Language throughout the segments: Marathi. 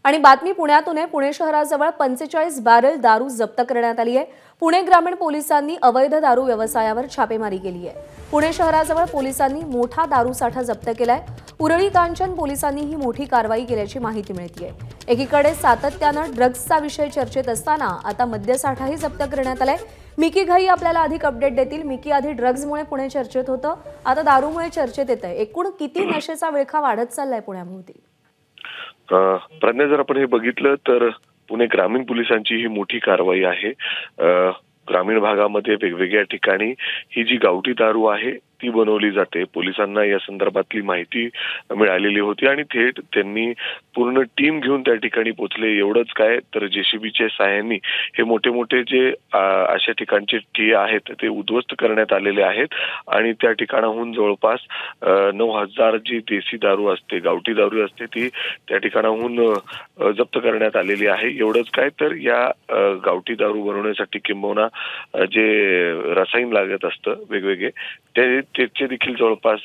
आणि बातमी पुण्यातून आहे। पुणे शहराजवळ 45 बॅरल दारू जप्त करण्यात आली आहे। पुणे ग्रामीण पोलिसांनी अवैध दारू व्यवसायावर छापेमारी केली आहे। पुणे शहराजवळ पोलिसांनी मोठा दारू साठा जप्त केलाय। उरळी कांचन पोलिसांनी ही मोठी कारवाई केल्याची माहिती मिळते आहे। एकीकडे सातत्याने ड्रग्सचा विषय चर्चेत असताना आता मद्यसाठाही जप्त करण्यात आलाय। मिकी घाई आपल्याला अधिक अपडेट देतील। मिकी, आधी ड्रग्समुळे पुणे चर्चेत होतं, आता दारूमुळे चर्चेत येत आहे। एकूण किती नशेचा विळखा वाढत चाललाय पुण्याभोवती? प्रज्ञा, जर आपण हे बघितलं तर पुणे ग्रामीण पोलिसांची ही मोठी कारवाई आहे। ग्रामीण भागामध्ये वेगवेगळ्या ठिकाणी ही जी गावठी दारू आहे ती बनवली जाते। पोलिसांना या संदर्भातली माहिती मिळालेली होती आणि थेट त्यांनी पूर्ण टीम घेऊन त्या ठिकाणी पोहोचले। एवढंच काय तर जेसीबीच्या सहाय्याने हे मोठे मोठे जे अशा ठिकाणचे ठिये आहेत ते उद्ध्वस्त करण्यात आलेले आहेत आणि त्या ठिकाणाहून जवळपास 9,000 जी देशी दारू असते, गावठी दारू असते, ती त्या ठिकाणाहून जप्त करण्यात आलेली आहे। एवढंच काय तर या गावठी दारू बनवण्यासाठी किंबहुना जे रसायन लागत असतं वेगवेगळे त्याचे देखील जवळपास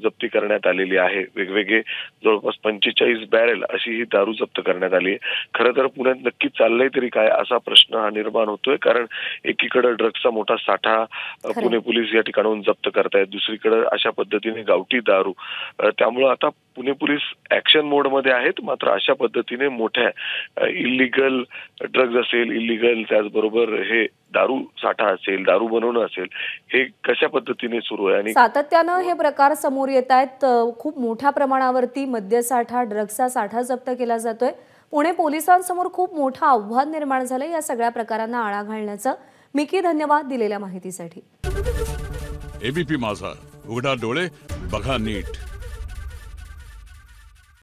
जप्ती करण्यात आलेली आहे। वेगवेगळे जवळपास 45 बॅरल अशी ही दारू जप्त करण्यात आली आहे। खरं तर पुण्यात नक्की चाललंय तरी काय असा प्रश्न हा निर्माण होतोय, कारण एकीकडे ड्रग्सचा मोठा साठा पुणे पोलीस या ठिकाणाहून जप्त करतायत, दुसरीकडे अशा पद्धतीने गावठी दारू। त्यामुळे आता पुणे पोलीस ऍक्शन मोड मध्ये आहेत। मात्र अशा पद्धतीने मोठ्या इल्लीगल ड्रग्ज असेल, इल्लीगल त्याचबरोबर हे दारू साठा असेल, दारू बनवणं असेल, हे कशा पद्धतीने सुरू आहे आणि सातत्याने हे प्रकार समोर येत आहेत। खूप मोठ्या प्रमाणावरती मद्यसाठा, ड्रग्सचा साठा जप्त केला जातोय। पुणे पोलिसांसमोर खूप मोठं आव्हान निर्माण झालंय या सगळ्या प्रकारांना आळा घालण्याचं। मिकी, धन्यवाद दिलेल्या माहितीसाठी। एबीपी माझा, उघडा डोळे बघा नीट।